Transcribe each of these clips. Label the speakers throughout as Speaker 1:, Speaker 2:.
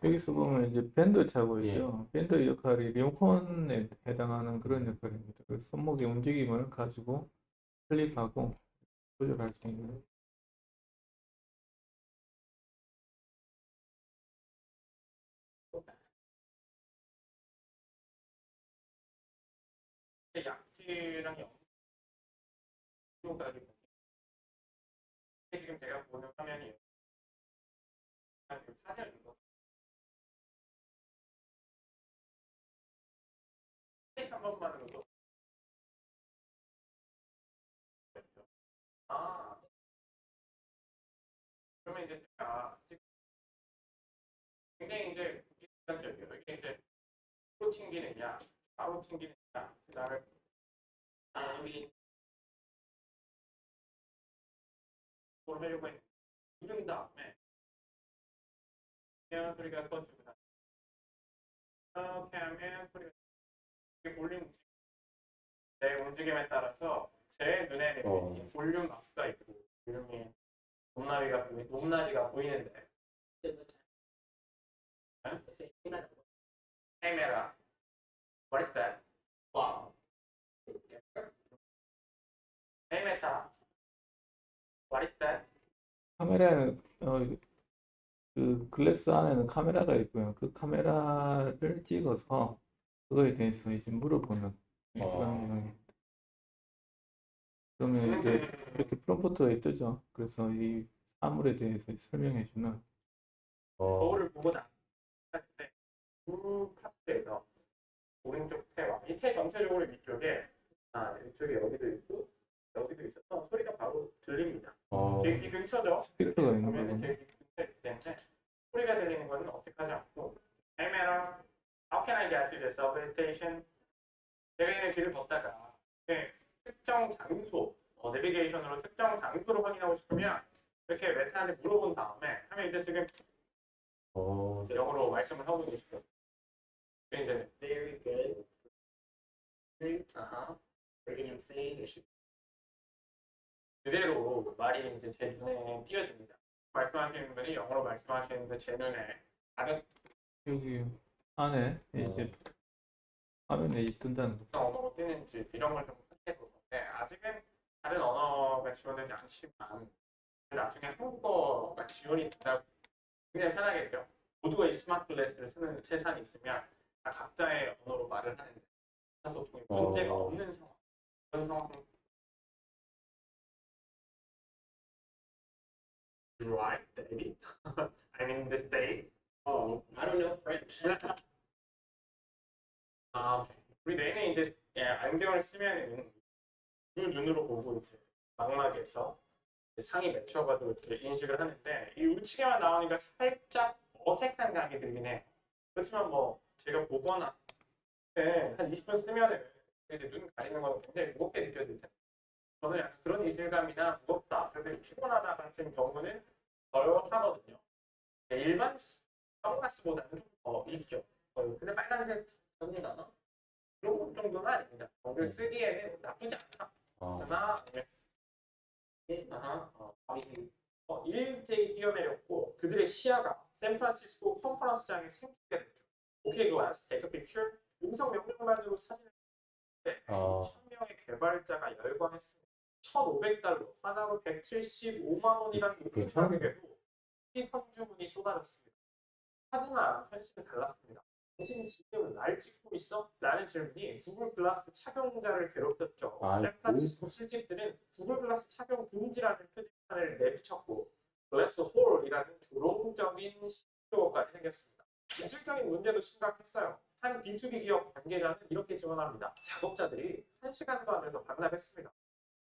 Speaker 1: 여기서 보면 이제 밴드 차고
Speaker 2: 예.
Speaker 1: 있죠. 밴드 역할이 리모컨에 해당하는 그런 역할입니다. 그래서 손목의 움직임을 가지고 클릭하고 조절할 수 있는.
Speaker 2: 양치랑 영상까지 지금 제가 보는 화면이 한 4년 정도 한 번만으로도 아 그러면 이제 제가 굉장히 이제 극단적이에요. 이게 이제 로 튕기느냐 바로 튕기느냐 그다음에 우리 뭘 하려고 했는데 누른 다음에 그냥 소리가 꺼지고 이렇게 하면 소리가 볼륨 내 움직임에 따라서 제 눈에는 이 볼륨 압수가 있고 볼륨이 높낮이가 보이는데 카메라 what is that? Wow. 카메라 what is that?
Speaker 1: 카메라는 그 글래스 안에는 카메라가 있고요. 그 카메라를 찍어서 그거에 대해서 이제 물어보는 그런 내용입니다. 그러면 이제 이렇게 프롬프트가 뜨죠. 그래서 이 사물에 대해서 설명해주는.
Speaker 2: 거울을 보고 나왔을 쭉 카트에서 오른쪽 태와 이 태 전체적으로 위쪽에 이쪽에 여기도 있고 여기도 있어서 소리가 바로 들립니다. 되게 귀 근처죠.
Speaker 1: 스피커가 있는
Speaker 2: 보면은
Speaker 1: 거군요.
Speaker 2: 되게 귀 근처이기 때문에 소리가 들리는 것은 어색하지 않고 카메라 How can I get to the subway station? 제가 길을 걷다가 특정 장소 내비게이션으로 특정 장소를 확인하고 싶으면 이렇게 웨트한테 물어본 다음에 하면 이제 지금 이제 영어로 말씀을 하고 계시죠. 이제 very good. 그냥 say 그대로 말이 이제 제 눈에 띄어집니다. 말씀하시는 분이 영어로 말씀하시는데 제 눈에 다른
Speaker 1: 여기 안에 이제 화면에 뜬다는 거죠.
Speaker 2: 언어로 뜨는지 이런 걸 좀 확인해 볼 건데 아직은 다른 언어가 지원되지 않지만 나중에 한국어가 지원이 된다고 굉장히 편하겠죠. 모두가 이 스마트 글래스를 쓰는 세상이 있으면 다 각자의 언어로 말을 하는데 의사소통이 문제가 없는 상황 그런 상황 right, David? I'm in the States. Oh, I don't know French. 우리 내내 이제 안경을 쓰면은 그 눈으로 보고 이제 망막에서 상이 맺혀가지고 이렇게 인식을 하는데 이 우측에만 나오니까 살짝 어색한 감이 들긴 해. 그렇지만 뭐 제가 보거나 한 20분 쓰면은 이제 눈 가리는 건 굉장히 무겁게 느껴질 텐데 저는 약간 그런 이질감이나 무겁다, 그래도 피곤하다 같은 경우는 덜 하거든요. 일반 선글라스보다는 좀 더 있죠. 근데 빨간색 전이 나나? 그런 정도는 아닙니다. 이걸 쓰기에는 나쁘지 않다. 그러나 일제히 뛰어내렸고 그들의 시야가 샌프란시스코 컨퍼런스장에 생기게 됐죠. 오케이 글라스, take a picture. 음성 명령만으로 사진을 찍는데 2,000명의 개발자가 열광했습니다. 1,500달러, 하나로 175만 원이라는 높은 가격에도 시선주문이 쏟아졌습니다. 하지만 현실은 달랐습니다. 당신이 지금 날 찍고 있어? 라는 질문이 구글 글라스 착용자를 괴롭혔죠. 샌프란시스코 실집들은 구글 글라스 착용 금지라는 표지판을 내비쳤고 글래스 홀이라는 조롱적인 신조어까지 생겼습니다. 기술적인 문제도 심각했어요. 한 B2B 기업 관계자는 이렇게 증언합니다. 작업자들이 1시간도 안에서 반납했습니다.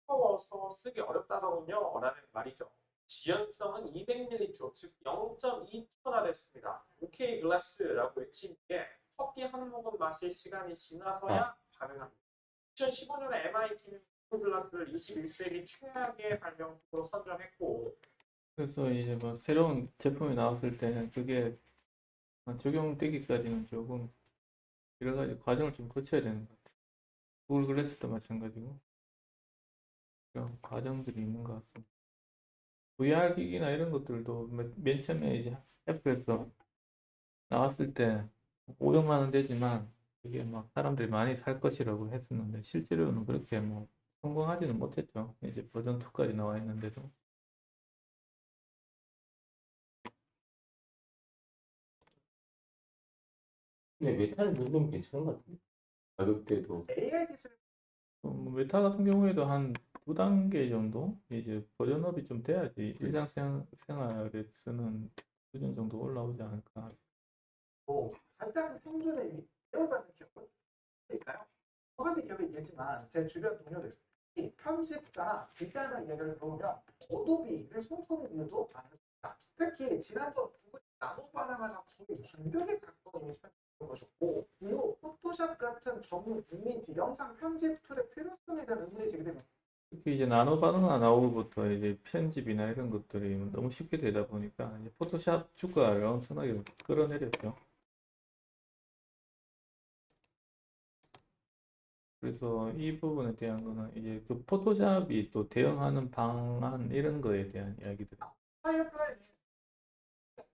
Speaker 2: 무거워서 쓰기 어렵다더군요. 라는 말이죠. 지연성은 200ml, 즉 0.2초나 됐습니다. OK 글라스라고 외친 뒤에 커피 한 모금 마실 시간이 지나서야 가능합니다. 2015년에 MIT는 구글 글라스를 21세기 최악의 발명품으로 선정했고
Speaker 1: 그래서 이제 뭐 새로운 제품이 나왔을 때는 그게 적용되기까지는 조금 여러 가지 과정을 좀 거쳐야 되는 것 같아요. 구글 글래스도 마찬가지고 그런 과정들이 있는 것 같습니다. VR 기기나 이런 것들도 맨 처음에 이제 애플에서 나왔을 때 500만 원 되지만 그게 막 사람들이 많이 살 것이라고 했었는데 실제로는 그렇게 뭐 성공하지는 못했죠. 이제 버전 2까지 나와 있는데도.
Speaker 3: 근데 메타는 정도면 괜찮은 것 같은데. 가격대도.
Speaker 2: AI 기술
Speaker 1: 뭐 메타 같은 경우에도 한 두 단계 정도 이제 버전업이 좀 돼야지 일상생활에 쓰는 수준 정도 올라오지 않을까.
Speaker 2: 가장 생존에 배워가는 기업은 있을까요? 두 가지 기업이 있겠지만 제 주변 동료들 이 편집자나 디자이너 이야기를 들어보면 어도비를 손꼽는 이유도 많습니다. 특히 지난번 구글 나노 바나나 작품이 완벽에 가까운 이미지 편집을 보여줬고 그리고 포토샵 같은 전문 이미지 영상 편집 툴의 필요성에 대한 의문이 제기됩니다.
Speaker 1: 특히 이제 나노 바나나 나오고부터 이제 편집이나 이런 것들이 너무 쉽게 되다 보니까 이제 포토샵 주가를 엄청나게 끌어내렸죠. 그래서 이 부분에 대한 거는 이제 그 포토샵이 또 대응하는 방안 이런 거에 대한 이야기들.
Speaker 2: 파이어플라이는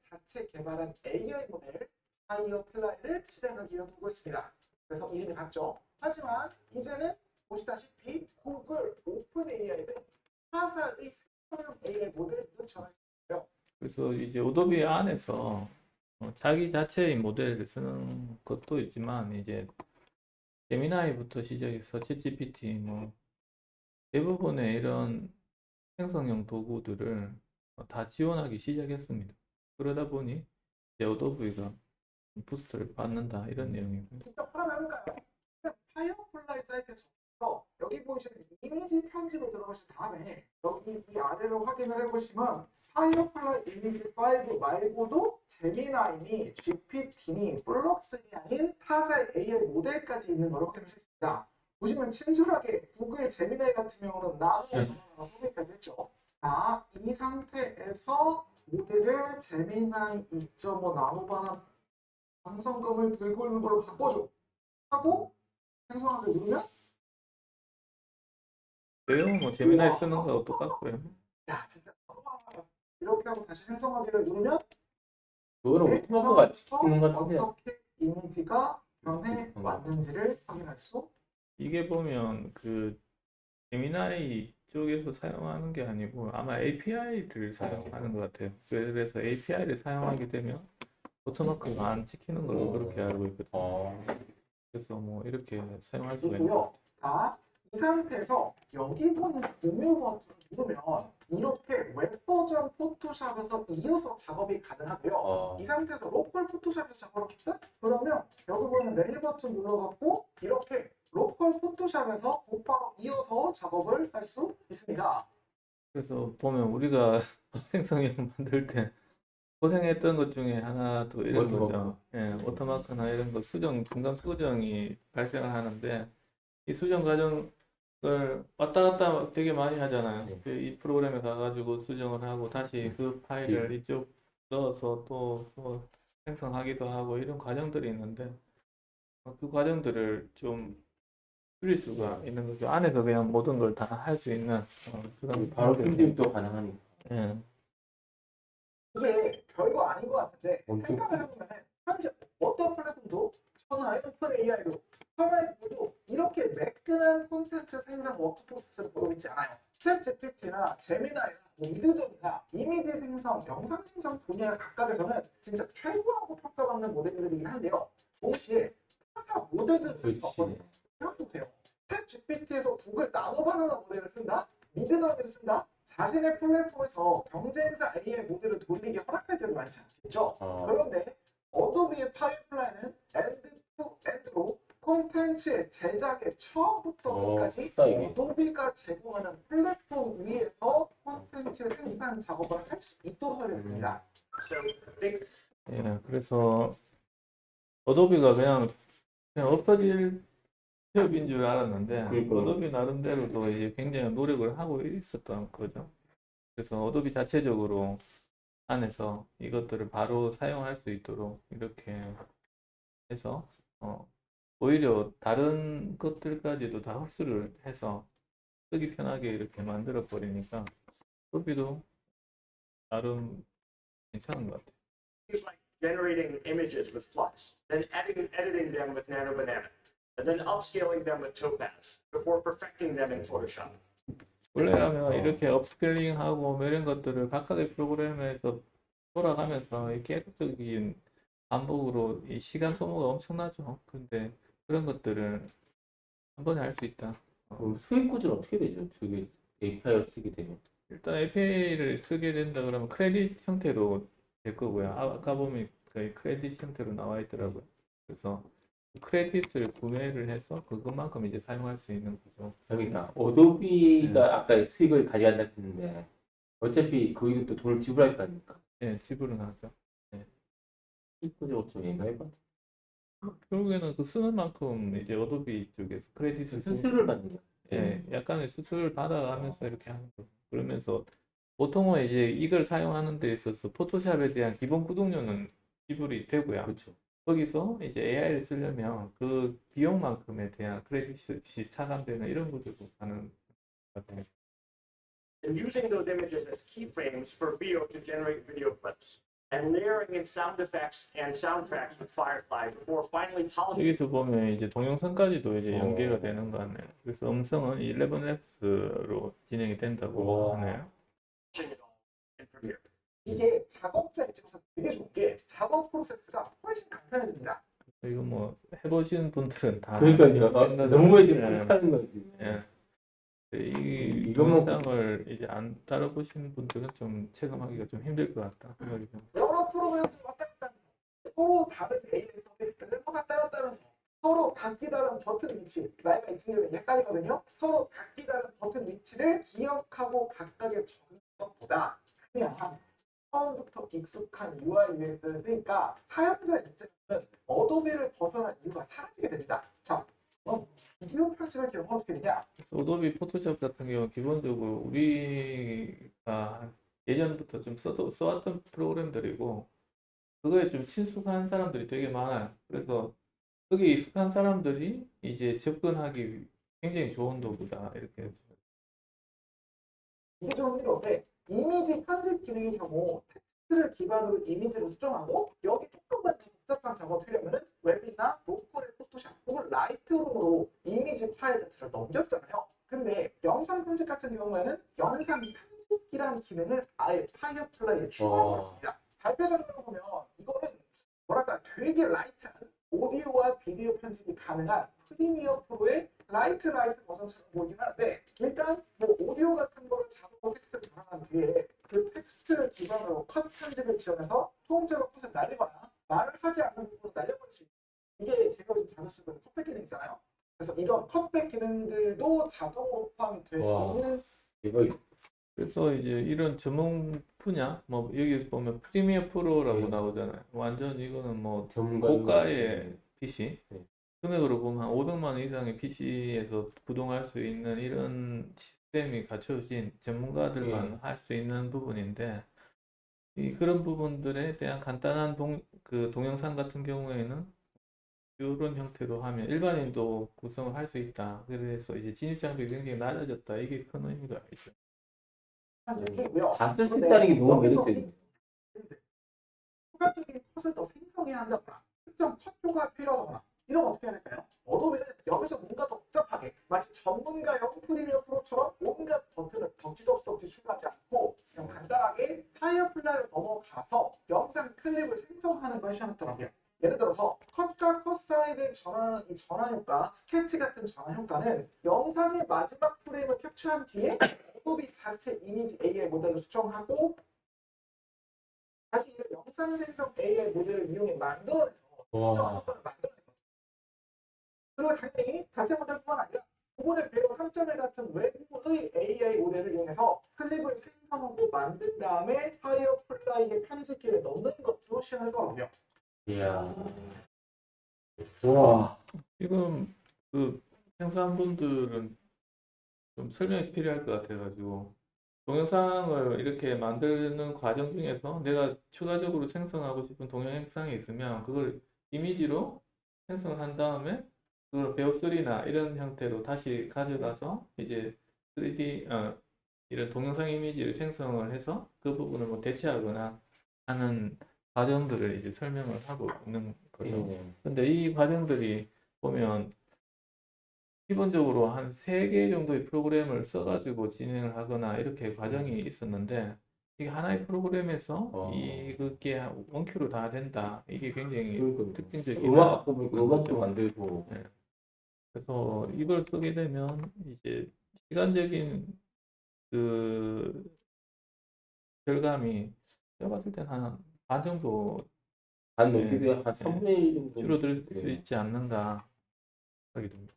Speaker 2: 자체 개발한 AI 모델 파이어플라이를 실행하기 위해 두고 있습니다. 그래서 이름이 같죠. 하지만 이제는 보시다시피 구글, 오픈 AI 등 타사의 생성형 AI 모델도 전환했어요.
Speaker 1: 그래서 이제 어도비 안에서 자기 자체의 모델을 쓰는 것도 있지만 이제 제미나이부터 시작해서 챗GPT 뭐 대부분의 이런 생성형 도구들을 다 지원하기 시작했습니다. 그러다 보니 이제 어도비가 부스트를 받는다 이런 내용이고요.
Speaker 2: 직접 하나 해볼까요? 파이어플라이 사이트에서 여기 보시는 이미지 편집을 들어가신 다음에 여기 이 아래로 확인을 해보시면 파이어플라이 이미지 5 말고도 제미나이니 GPT니 블록스이 아닌 타사의 AI 모델까지 있는 걸 확인할 수 있습니다. 보시면 친절하게 구글 제미나이 같은 경우는 나노 소개까지 했죠. 자, 이 상태에서 모델을 제미나이 2.5 나노바나 방성금을 들고 있는 걸로 바꿔줘 하고 생성하게 누르면
Speaker 1: 내용은 뭐 제미나이 쓰는 거하고 똑같고요.
Speaker 2: 야 진짜 이렇게 하고 다시 생성하기를 누르면
Speaker 3: 그거는 오토마크가 찍히는 것 같은데.
Speaker 2: 어떻게 이미지가 변해 왔는지를 확인할 수
Speaker 1: 이게 보면 그 제미나이 쪽에서 사용하는 게 아니고 아마 API를 사용하는 것 같아요. 그래서 API를 사용하게 되면 오토마크가 안 찍히는 걸로 그렇게 알고 있거든요. 그래서 뭐 이렇게 사용할 수가 있는
Speaker 2: 있고요. 자, 이 상태에서 여기 보이는 공유 버튼을 누르면 이렇게 웹 버전 포토샵에서 이어서 작업이 가능하고요. 이 상태에서 로컬 포토샵에서 작업을 합시다. 그러면 여기 보이는 메일 버튼 눌러갖고 이렇게 로컬 포토샵에서 곧바로 이어서 작업을 할 수 있습니다.
Speaker 1: 그래서 보면 우리가 생성형 만들 때 고생했던 것 중에 하나도 이런 거죠. 예, 오토마크나 이런 거 중간 수정이 발생을 하는데 이 수정 과정을 왔다 갔다 되게 많이 하잖아요. 이 프로그램에 가가지고 수정을 하고 다시 그 파일을 이쪽 넣어서 또 생성하기도 하고 이런 과정들이 있는데 그 과정들을 좀 줄일 수가 있는 거죠. 안에서 그냥 모든 걸 다 할 수 있는 그런
Speaker 3: 바로 편집도 가능하니까.
Speaker 1: 예.
Speaker 2: 이게 별거 아닌 것 같은데 생각을 해보면 현재 어떤 플랫폼도 천하의 오픈 AI도 천하의도 이렇게 매끈한 콘텐츠 생산 워크프로세스를 보고 있지 않아요. 챗 GPT나 제미나이나 미드전이나 이미지 생성, 영상 생성 분야 각각에서는 진짜 최고라고 평가받는 모델들이긴 한데요. 동시에 타사 모델들을 생각해보세요. 챗 GPT에서 구글 나노 바나나 모델을 쓴다? 미드전을 쓴다? 자신의 플랫폼에서 경쟁사 AI 모델을 돌리기 허락할 때도 많지 않겠죠? 그런데 어도비의 파이프라인은 엔드-투-엔드로 콘텐츠의 제작의 처음부터 끝까지 어도비가 제공하는 플랫폼 위에서 콘텐츠 생산 작업을 할 수 있도록 하겠습니다.
Speaker 1: 예, 그래서 어도비가 그냥 없어질 기업인 줄 알았는데 어도비 나름대로도 이제 굉장히 노력을 하고 있었던 거죠. 그래서 어도비 자체적으로 안에서 이것들을 바로 사용할 수 있도록 이렇게 해서 오히려 다른 것들까지도 다 흡수를 해서 쓰기 편하게 이렇게 만들어 버리니까 어도비도 나름 괜찮은 것 같아요.
Speaker 2: generating images with Flux, then editing them with Nano Banana, and then upscaling them with Topaz before perfecting them in Photoshop.
Speaker 1: 원래라면 이렇게 업스케일링하고 뭐 이런 것들을 각각의 프로그램에서 돌아가면서 이 계속적인 반복으로 이 시간 소모가 엄청나죠. 근데 그런 것들을 한 번에 할 수 있다.
Speaker 3: 그럼 수익 구조는 어떻게 되죠? 저게 API를 쓰게 되면.
Speaker 1: 일단 API를 쓰게 된다 그러면 크레딧 형태로 될 거고요. 아까 보면 거의 크레딧 형태로 나와 있더라고요. 그래서 크레딧을 구매를 해서 그것만큼 이제 사용할 수 있는 거죠.
Speaker 3: 그러니까 어도비가 아까 수익을 가져간다 했는데 어차피 거기도 또 돈을 지불할 거 아닙니까?
Speaker 1: 예, 지불은 하죠.
Speaker 3: 수익 구조가 좀 애매할 것 같아요.
Speaker 1: 결국에는 그 쓰는 만큼 이제 어도비 쪽에서 크레딧을
Speaker 3: 수수료를 받는 거야.
Speaker 1: 예, 약간의 수수료를 받아가면서 이렇게 하는 거. 그러면서 보통은 이제 이걸 사용하는 데 있어서 포토샵에 대한 기본 구독료는 지불이 되고요.
Speaker 3: 그렇죠.
Speaker 1: 거기서 이제 AI를 쓰려면 그 비용만큼에 대한 크레딧이 차감되는 이런 구조도 가는 것 같아요.
Speaker 2: And using those images as keyframes for video to generate video clips, and layering in sound effects and soundtracks with Firefly before finally polishing.
Speaker 1: 여기서 보면 이제 동영상까지도 이제 연계가 되는 거 같네요. 그래서 음성은 11랩스로 진행이 된다고 하네요.
Speaker 2: it all in Premiere.
Speaker 4: 이게 작업자 입장에서 되게 좋은 게 작업 프로세스가 훨씬 간편해집니다.
Speaker 1: 이거 뭐 해보신 분들은 다
Speaker 3: 그러니까요. 너무 애들이
Speaker 1: 예,
Speaker 3: 못하는 거지.
Speaker 1: 예. 이
Speaker 3: 이것만
Speaker 1: 동영상을 이제 안 따라보신 분들은 좀 체감하기가 좀 힘들 것 같다. 생각이 좀.
Speaker 4: 여러 프로그램을 왔다 갔다 하면서 서로 다른 AI 서비스를 왔다 갔다 하면서 서로 각기 다른 버튼 위치, 나이가 있으면 헷갈리거든요. 서로 각기 다른 버튼 위치를 기억하고 각각의 적는 것보다 그냥 처음부터 익숙한 UI UX를 쓰니까 사용자 입장에서는 어도비를 벗어난 이유가 사라지게 됩니다. 자, 그럼 비디오 편집할 경우는 어떻게 되냐?
Speaker 1: 그래서 어도비 포토샵 같은 경우 기본적으로 우리가 예전부터 좀 써왔던 프로그램들이고 그거에 좀 친숙한 사람들이 되게 많아요. 그래서 거기에 익숙한 사람들이 이제 접근하기 굉장히 좋은 도구다 이렇게.
Speaker 4: 이게 좀 흥미로운데 이미지 편집 기능의 경우 텍스트를 기반으로 이미지로 수정하고 여기 조금만 더 복잡한 작업을 하려면 웹이나 로컬의 포토샵 혹은 라이트룸으로 이미지 파일 자체를 넘겼잖아요. 근데 영상 편집 같은 경우에는 영상 편집기라는 기능을 아예 파이어플라이에 추가하고 있습니다. 발표 장면을 보면 이거는 뭐랄까 되게 라이트한 오디오와 비디오 편집이 가능한 프리미어 프로의 라이트 버전처럼 보이긴 하는데 일단 뭐 오디오 같은 거를 자동으로 텍스트를 변환한 뒤에 그 텍스트를 기반으로 컷 편집을 지원해서 통째로 컷을 날리거나 말을 하지 않는 부분을 날려버릴 수 있는 이게 제가 요즘 자주 쓰는 컷백 기능이잖아요. 그래서 이런 컷백 기능들도 자동으로 포함이 돼 있는
Speaker 3: 이거
Speaker 1: 그래서 이제 이런 전문 분야, 뭐 여기 보면 프리미어 프로라고
Speaker 3: 네.
Speaker 1: 나오잖아요. 완전 이거는 뭐
Speaker 3: 전문가
Speaker 1: 고가의 PC,
Speaker 3: 네.
Speaker 1: 금액으로 보면 한 500만 원 이상의 PC에서 구동할 수 있는 이런 시스템이 갖춰진 전문가들만 할 수 있는 부분인데 그런 부분들에 대한 간단한 동영상 같은 경우에는 이런 형태로 하면 일반인도 구성을 할 수 있다. 그래서 이제 진입 장벽이 굉장히 낮아졌다. 이게 큰 의미가 있죠.
Speaker 4: 한적이고요.
Speaker 3: 다 쓸 수 있다는 게 너무
Speaker 4: 여기서
Speaker 3: 매력적이네.
Speaker 4: 추가적인 컷을 더 생성해야 한다거나 특정 컷 효과가 필요하거나 이런 거 어떻게 해야 될까요? 어도비는 여기서 뭔가 더 복잡하게 마치 전문가용 프리미어 프로처럼 온갖 버튼을 덕지덕지 출력하지 않고 그냥 간단하게 파이어플라이로 넘어가서 영상 클립을 생성하는 걸 시작하더라고요. 예를 들어서 컷과 컷 사이를 전환하는 이 전환 효과, 스케치 같은 전환 효과는 영상의 마지막 프레임을 캡처한 뒤에 어도비 자체 이미지 AI 모델을 수정하고 다시 이 영상 생성 AI 모델을 이용해 만들어내서 수정 효과를 만들어내거든요. 그리고 당연히 자체 모델뿐만 아니라 기본의 배우 3.1 같은 외부의 AI 모델을 이용해서 클립을 생성하고 만든 다음에 파이어플라이의 편집기를 넣는 것도 시행하더라고요.
Speaker 3: 이야. 와.
Speaker 1: 지금 그 생소한 분들은 좀 설명이 필요할 것 같아가지고 동영상을 이렇게 만드는 과정 중에서 내가 추가적으로 생성하고 싶은 동영상이 있으면 그걸 이미지로 생성을 한 다음에 그걸 베어3나 이런 형태로 다시 가져가서 이제 3D 이런 동영상 이미지를 생성을 해서 그 부분을 뭐 대체하거나 하는 과정들을 이제 설명을 하고 있는 거죠.
Speaker 3: 예.
Speaker 1: 근데 이 과정들이 보면 기본적으로 한 3개 정도의 프로그램을 써가지고 진행을 하거나 이렇게 과정이 있었는데 이게 하나의 프로그램에서 이게 원큐로 다 된다. 이게 굉장히
Speaker 3: 그러니까
Speaker 1: 특징적인
Speaker 3: 음악 아까 보니까
Speaker 1: 그런
Speaker 3: 음악도
Speaker 1: 거죠.
Speaker 3: 만들고
Speaker 1: 예. 그래서 이걸 쓰게 되면 이제 시간적인 그 절감이 제가 봤을 때는 한 반 정도
Speaker 3: 반
Speaker 1: 예,
Speaker 3: 넘기도 한
Speaker 1: 예,
Speaker 3: 3분의 1 정도
Speaker 1: 줄어들 수
Speaker 3: 예.
Speaker 1: 있지 않는가 하게 됩니다.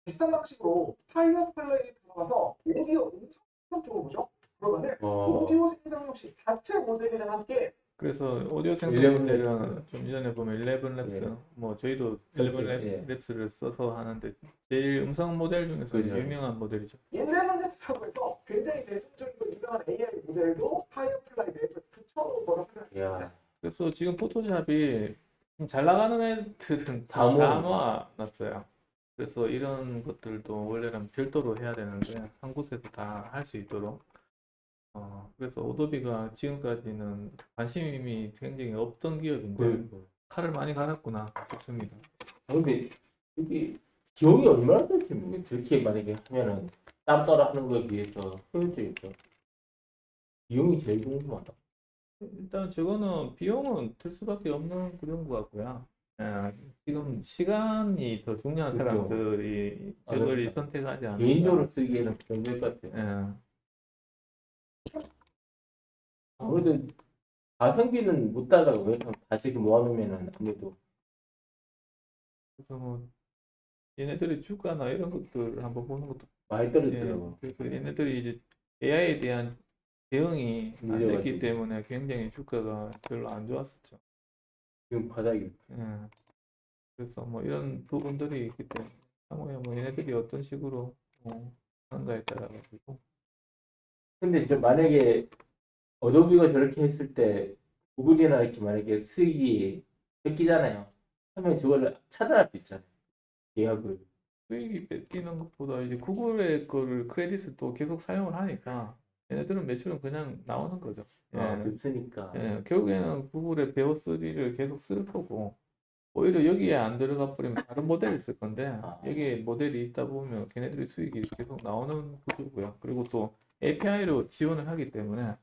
Speaker 4: 비슷한 방식으로 파이어 플레이 들어가서 오디오 음성 쪽으로 보죠. 그러면은 오디오 생성 역시 자체 모델이랑 함께
Speaker 1: 그래서 오디오 생성
Speaker 3: 11
Speaker 1: 모델은 좀 이전에 보면 11랩스,
Speaker 3: 예.
Speaker 1: 뭐 저희도
Speaker 3: 썼죠.
Speaker 1: 11랩스를 써서 하는데 제일 음성 모델 중에서는
Speaker 3: 그죠.
Speaker 1: 유명한 모델이죠.
Speaker 4: 일레븐랩스라고 해서 굉장히 대중적이고 유명한 AI 모델도 파이어 플레이 내에 붙여놓은 거라 생각했습니다.
Speaker 3: 야,
Speaker 1: 그래서 지금 포토샵이 좀 잘 나가는 애들은
Speaker 3: 다
Speaker 1: 다
Speaker 3: 모은
Speaker 1: 모아놨어요. 그래서 이런 것들도 원래는 별도로 해야 되는데 한 곳에서 다 할 수 있도록. 그래서 오도비가 지금까지는 관심이 굉장히 없던 기업인데
Speaker 3: 그,
Speaker 1: 칼을 많이 갈았구나 싶습니다.
Speaker 3: 근데 이게 기억이 얼마나 될지 모르겠어요. 저렇게 만약에 하면은 땀 따라 하는 거에 비해서 효율적일까? 비용이 제일 궁금하다.
Speaker 1: 일단 저거는 비용은 들 수밖에 없는 그런 것 같고요. 예, 지금 시간이 더 중요한
Speaker 3: 그죠.
Speaker 1: 사람들이 저걸 선택하지 않는가.
Speaker 3: 개인적으로 쓰기에는 부담될 것 같아요.
Speaker 1: 예,
Speaker 3: 아무래도 가성비는 못 따라가고 왜냐면 다 저렇게 모아놓으면은 아무래도
Speaker 1: 그래서 뭐 얘네들의 주가나 이런 것들 한번 보는 것도
Speaker 3: 많이
Speaker 1: 예,
Speaker 3: 떨어지더라고.
Speaker 1: 그래서 얘네들이 이제 AI에 대한 대응이 안 됐기
Speaker 3: 늦어가지고
Speaker 1: 때문에 굉장히 주가가 별로 안 좋았었죠.
Speaker 3: 지금 바닥이.
Speaker 1: 예, 그래서 뭐 이런 부분들이 있기 때문에 향후에 뭐 얘네들이 어떤 식으로 하는가에 따라 가지고
Speaker 3: 근데 저 만약에 어도비가 저렇게 했을 때 구글이나 이렇게 만약에 수익이 뺏기잖아요. 하면 저걸 차단할 수 있잖아요. 계약을.
Speaker 1: 수익이 뺏기는 것보다 이제 구글의 거를 크레딧을 또 계속 사용을 하니까 얘네들은 매출은 그냥 나오는 거죠. 예,
Speaker 3: 됐으니까.
Speaker 1: 예, 결국에는 구글의 베어3를 계속 쓸 거고 오히려 여기에 안 들어가 버리면 다른 모델을 쓸 건데 여기에 모델이 있다 보면 걔네들이 수익이 계속 나오는 구조고요. 그리고 또 API로 지원을 하기 때문에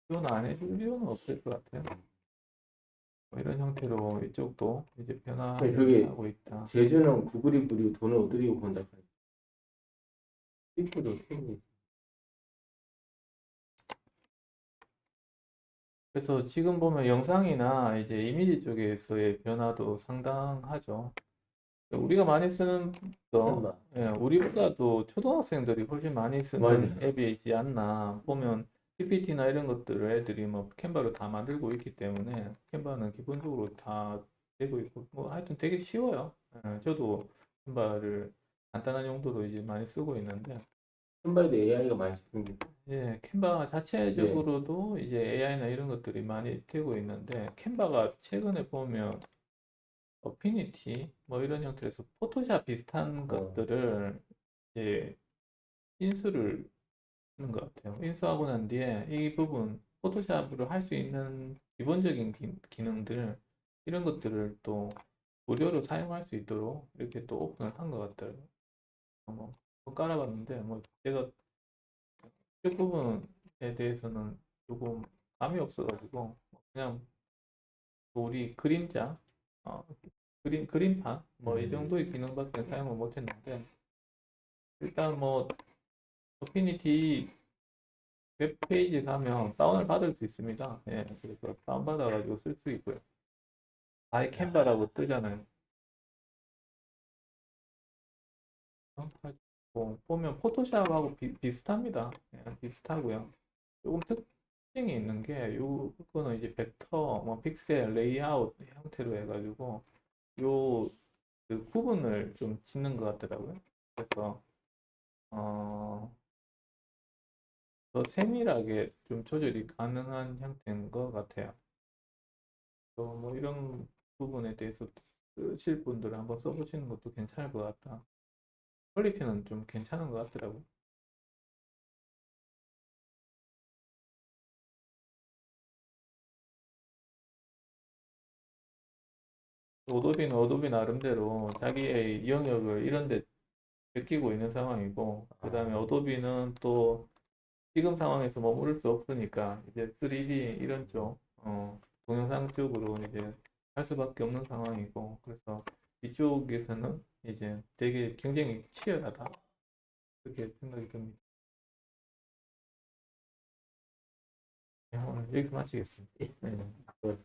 Speaker 1: 지원 안 해줄 이유는 없을 것 같아요. 뭐 이런 형태로 이쪽도 이제
Speaker 3: 저기
Speaker 1: 변화하고 있다.
Speaker 3: 제주는 구글이 부리고 돈을 어떻게 번다. 수익도 어떻게 보지?
Speaker 1: 그래서 지금 보면 영상이나 이제 이미지 쪽에서의 변화도 상당하죠. 우리가 많이 쓰는 거,
Speaker 3: 캔바.
Speaker 1: 예, 우리보다도 초등학생들이 훨씬 많이 쓰는
Speaker 3: 맞아요.
Speaker 1: 앱이지 않나. 보면 PPT나 이런 것들을 애들이 뭐 캔바로 다 만들고 있기 때문에 캔바는 기본적으로 다 되고 있고, 뭐 하여튼 되게 쉬워요. 예, 저도 캔바를 간단한 용도로 이제 많이 쓰고 있는데,
Speaker 3: 캔바에도 AI가 많이 생기고.
Speaker 1: 예, 캔바 자체적으로도 이제 AI나 이런 것들이 많이 되고 있는데, 캔바가 최근에 보면 어피니티 뭐 이런 형태에서 포토샵 비슷한 것들을 이제 인수를 하는 것 같아요. 인수하고 난 뒤에 이 부분 포토샵으로 할 수 있는 기본적인 기능들 이런 것들을 또 무료로 사용할 수 있도록 이렇게 또 오픈을 한 것 같더라고요. 뭐 깔아봤는데 뭐 제가 이 부분에 대해서는 조금 감이 없어가지고 그냥 우리 그림자 어, 그림판 뭐 이 정도의 기능밖에 사용을 못했는데 일단 뭐 어피니티 웹페이지 가면 다운을 받을 수 있습니다. 예, 그래서 다운받아가지고 쓸 수 있고요. 아이 캔버라고 뜨잖아요. 보면 포토샵하고 비슷합니다. 예, 비슷하고요. 조금 특징이 있는 게 요거는 이제 벡터, 뭐 픽셀, 레이아웃 형태로 해가지고 요 그 구분을 좀 짓는 것 같더라고요. 그래서 더 세밀하게 좀 조절이 가능한 형태인 것 같아요. 또 뭐 이런 부분에 대해서 쓰실 분들은 한번 써보시는 것도 괜찮을 것 같다. 퀄리티는 좀 괜찮은 것 같더라고요. 어도비는 어도비 나름대로 자기의 영역을 이런 데 베끼고 있는 상황이고, 그 다음에 어도비는 또 지금 상황에서 머무를 수 없으니까 이제 3D 이런 쪽, 동영상 쪽으로 이제 할 수밖에 없는 상황이고, 그래서 이쪽에서는 이제 되게 경쟁이 치열하다. 그렇게 생각이 듭니다. 네, 오늘 여기서 마치겠습니다. 네.